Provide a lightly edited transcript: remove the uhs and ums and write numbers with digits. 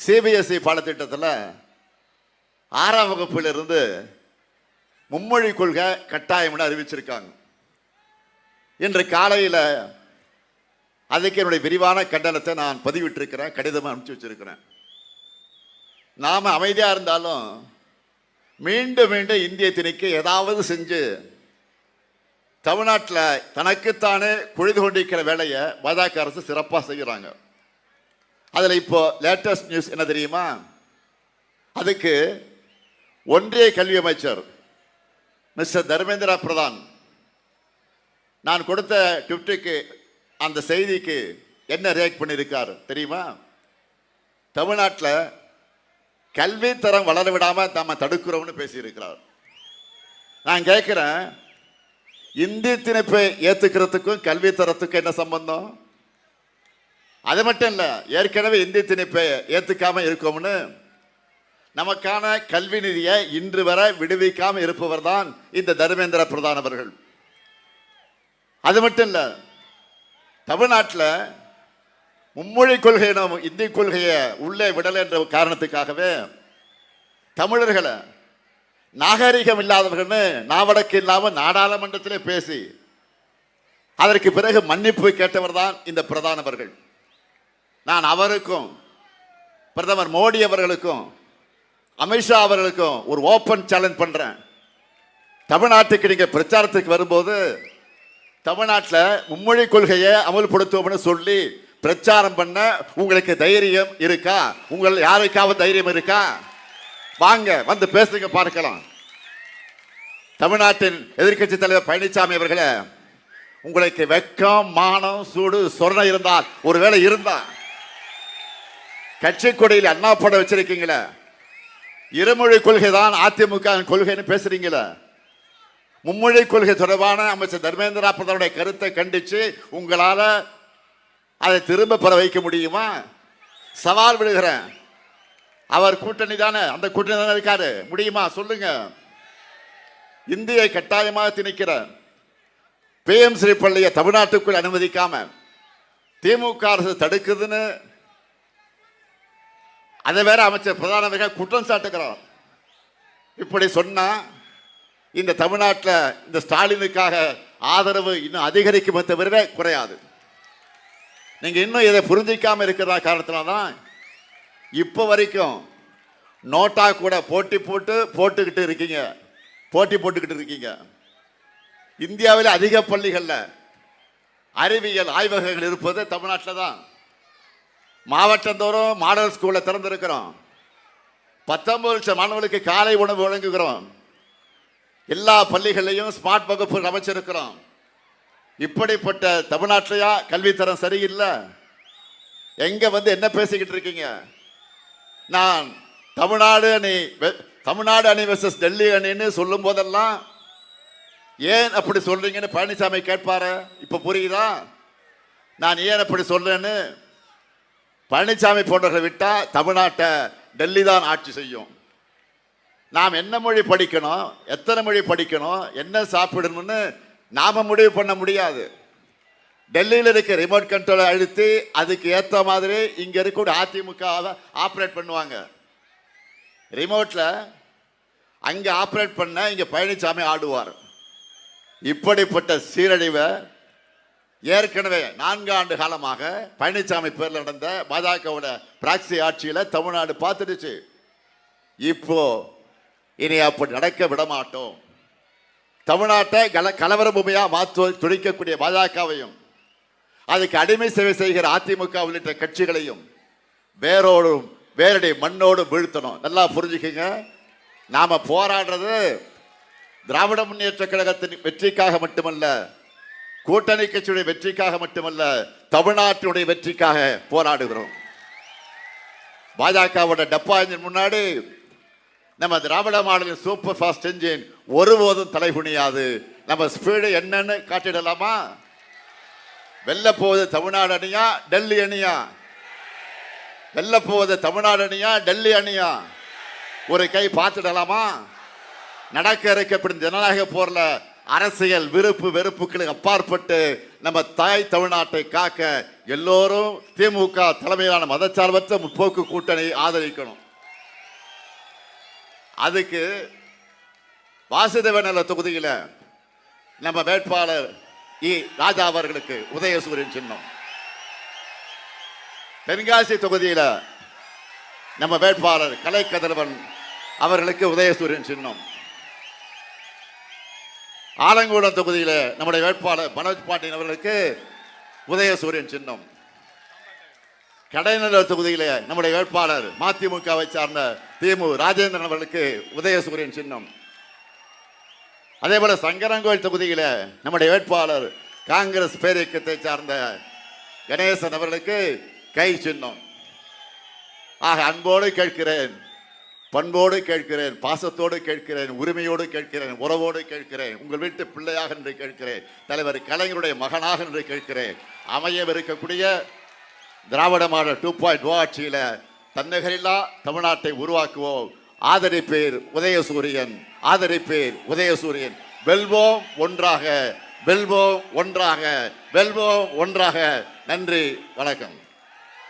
CBSE பாடத்திட்டத்தில் 6ஆம் வகுப்பிலிருந்து மும்மொழி கொள்கை கட்டாயம்னு அறிவிச்சிருக்காங்க. இன்று காலையில் அதுக்கு என்னுடைய விரிவான கண்டனத்தை நான் பதிவிட்டிருக்கிறேன், கடிதமாக அனுப்பிச்சு வச்சிருக்கிறேன். நாம் அமைதியாக இருந்தாலும் மீண்டும் மீண்டும் இந்திய திணிக்க ஏதாவது செஞ்சு தமிழ்நாட்டில் தனக்குத்தானே குழிது கொண்டிருக்கிற வேலையை பாஜக அரசு சிறப்பாக செய்கிறாங்க. அதில் இப்போ லேட்டஸ்ட் நியூஸ் என்ன தெரியுமா? அதுக்கு ஒன்றிய கல்வி அமைச்சர் மிஸ்டர் தர்மேந்திர பிரதான் நான் கொடுத்த ட்விட்டுக்கு அந்த செய்திக்கு என்ன ரியாக்ட் பண்ணியிருக்கார் தெரியுமா? தமிழ்நாட்டில் கல்வி தரம் வளர விடாமல் நம்ம தடுக்கிறோம்னு பேசியிருக்கிறார். நான் கேட்குறேன், இந்தி திணிப்பை ஏற்றுக்கிறதுக்கும் கல்வி தரத்துக்கும் என்ன சம்பந்தம்? அது மட்டும் இல்லை, ஏற்கனவே இந்தி திணிப்பை ஏற்றுக்காம இருக்கோம்னு நமக்கான கல்வி நிதியை இன்று வரை விடுவிக்காமல் இருப்பவர் தான் இந்த தர்மேந்திர பிரதான் அவர்கள். அது மட்டும் இல்லை, தமிழ்நாட்டில் மும்மொழி கொள்கை இந்தி கொள்கையை உள்ளே விடலை என்ற காரணத்துக்காகவே தமிழர்களை நாகரிகம் இல்லாதவர்கள்னு நாவடக்கு இல்லாமல் நாடாளுமன்றத்திலே பேசி அதற்கு பிறகு மன்னிப்பு கேட்டவர் தான் இந்த பிரதான் அவர்கள். நான் அவருக்கும் பிரதமர் மோடி அவர்களுக்கும் அமித்ஷா அவர்களுக்கும் ஒரு ஓப்பன் சேலஞ்ச் பண்றேன். தமிழ்நாட்டுக்கு நீங்க பிரச்சாரத்துக்கு வரும்போது தமிழ்நாட்டில் மும்மொழி கொள்கையை அமல்படுத்துவோம்னு சொல்லி பிரச்சாரம் பண்ண உங்களுக்கு தைரியம் இருக்கா? உங்கள் யாருக்காவது தைரியம் இருக்கா? வாங்க வந்து பேசுங்க, பார்க்கலாம். தமிழ்நாட்டின் எதிர்க்கட்சி தலைவர் பழனிசாமி அவர்களே, உங்களுக்கு வெக்கம், மானம், சூடு, சொரணை இருந்தால், ஒருவேளை இருந்தா கட்சி கொடியில் அண்ணா படம் வச்சிருக்கீங்களே, இருமொழி கொள்கை தான் அதிமுக கொள்கைன்னு பேசுறீங்களே, மும்மொழி கொள்கை தொடர்பான அமைச்சர் தர்மேந்திர பிரதானுடைய கருத்தை கண்டிச்சு உங்களால அதை திரும்ப பெற வைக்க முடியுமா? சவால் விடுகிறேன். அவர் கூட்டணி தானே, அந்த கூட்டணி தானே இருக்காரு, முடியுமா சொல்லுங்க? இந்தியை கட்டாயமாக திணிக்கிற பிஎம்ஸ்ரீ பள்ளியை தமிழ்நாட்டுக்குள் அனுமதிக்காம திமுக அரசு தடுக்குதுன்னு அதை வேற அமைச்சர் பிரதான குற்றம் சாட்டுகிறார். இப்படி சொன்னா இந்த தமிழ்நாட்டில் இந்த ஸ்டாலினுக்காக ஆதரவு இன்னும் அதிகரிக்கும் தவிர குறையாது. நீங்க இன்னும் இதை புரிஞ்சிக்காம இருக்கிற காரணத்தினால்தான் இப்போ வரைக்கும் நோட்டா கூட போட்டுக்கிட்டு இருக்கீங்க. இந்தியாவில் அதிக பள்ளிகளில் அறிவியல் ஆய்வகங்கள் இருப்பது தமிழ்நாட்டில் தான். மாவட்டந்தோறும் மாடல் ஸ்கூலை திறந்திருக்கிறோம். 19 லட்சம் மாணவர்களுக்கு காலை உணவு வழங்குகிறோம். எல்லா பள்ளிகளையும் ஸ்மார்ட் வகுப்பு அமைச்சிருக்கிறோம். இப்படிப்பட்ட தமிழ்நாட்டிலையா கல்வித்தரம் சரியில்லை? எங்க வந்து என்ன பேசிக்கிட்டு இருக்கீங்க? நான் தமிழ்நாடு அணி வெர்சஸ் டெல்லி அணின்னு சொல்லும் போதெல்லாம் ஏன் அப்படி சொல்றீங்கன்னு பழனிசாமி கேட்பாரு. இப்ப புரியுதா நான் ஏன் அப்படி சொல்றேன்னு? பழனிசாமி போன்றவர்களை விட்டா தமிழ்நாட்டை டெல்லி தான் ஆட்சி செய்யும். நாம் என்ன மொழி படிக்கணும், எத்தனை மொழி படிக்கணும், என்ன சாப்பிடணும்னு நாம முடிவு பண்ண முடியாது. டெல்லியில் இருக்க ரிமோட் கண்ட்ரோலை அழுத்தி அதுக்கு ஏற்ற மாதிரி இங்க இருக்கக்கூடிய அதிமுக ஆப்ரேட் பண்ணுவாங்க. ரிமோட்ல அங்க ஆப்ரேட் பண்ண இங்க பழனிசாமி ஆடுவார். இப்படிப்பட்ட சீரழிவை ஏற்கனவே 4 ஆண்டு காலமாக பழனிசாமி பேரில் நடந்த பாஜகவோட பிராக்சி ஆட்சியில தமிழ்நாடு பார்த்துடுச்சு. இப்போ இனி அப்படி நடக்க விட மாட்டோம். தமிழ்நாட்டை கலவர பூமியா மாற்ற துடிக்கக்கூடிய பாஜகவையும் அதுக்கு அடிமை சேவை செய்கிற அதிமுக உள்ளிட்ட கட்சிகளையும் வேரடி மண்ணோடு வீழ்த்தணும். நல்லா புரிஞ்சுக்கங்க, நாம போராடுறது திராவிட முன்னேற்ற கழகத்தின் வெற்றிக்காக மட்டுமல்ல, கூட்டணி கட்சியுடைய வெற்றிக்காக மட்டுமல்ல, தமிழ்நாட்டினுடைய வெற்றிக்காக போராடுகிறோம். பாஜகவோட டப்பா இன்ஜின் முன்னாடி நம்ம திராவிட மாடலின் சூப்பர் ஃபாஸ்ட் இன்ஜின் ஒருபோதும் தலைகுனியாது. நம்ம ஸ்பீடு என்னன்னு காட்டிடலாமா? வெல்ல போவது தமிழ்நாடு அணியா டெல்லி அணியா? வெல்ல போவது தமிழ்நாடு அணியா டெல்லி அணியா? ஒரு கை பார்த்துடலாமா? நடக்க இருக்கப்படும் ஜனநாயக போர்ல அரசியல் விருப்பு வெறுப்புகளுக்கு அப்பாற்பட்டு நம்ம தாய் தமிழ்நாட்டை காக்க எல்லோரும் திமுக தலைமையிலான மதச்சார்பற்ற முற்போக்கு கூட்டணி ஆதரிக்கணும். அதுக்கு வாசுதேவநல்ல தொகுதியில் நம்ம வேட்பாளர் ராஜா அவர்களுக்கு உதயசூரியன் சின்னம். தென்காசி தொகுதியில் நம்ம வேட்பாளர் கலைக்கதிரவன் அவர்களுக்கு உதயசூரியன் சின்னம். ஆலங்கூடம் தொகுதியில் நம்முடைய வேட்பாளர் மனோஜ் பாண்டியன் அவர்களுக்கு உதயசூரியன் சின்னம். கடைநல்லூர் தொகுதியில் நம்முடைய வேட்பாளர் மதிமுகவை சார்ந்த ராஜேந்திரன் அவர்களுக்கு உதயசூரியன் சின்னம். அதே போல சங்கரங்கோயில் தொகுதியில் நம்முடைய வேட்பாளர் காங்கிரஸ் பேரியக்கத்தை சார்ந்த கணேசன் அவர்களுக்கு கை சின்னம். ஆக அன்போடு கேட்கிறேன், பண்போடு கேட்கிறேன், பாசத்தோடு கேட்கிறேன், உரிமையோடு கேட்கிறேன், உறவோடு கேட்கிறேன், உங்கள் வீட்டு பிள்ளையாக என்று கேட்கிறேன், தலைவர் கலைஞருடைய மகனாக என்று கேட்கிறேன். அமையவிருக்கக்கூடிய திராவிட மாடல் 2.0 ஆட்சியில் தன்னகரில்லா தமிழ்நாட்டை உருவாக்குவோம். ஆதரிப்பேர் உதயசூரியன், ஆதரிப்பேர் உதயசூரியன். வெல்வோம் ஒன்றாக, வெல்வோம் ஒன்றாக, வெல்வோம் ஒன்றாக. நன்றி, வணக்கம்.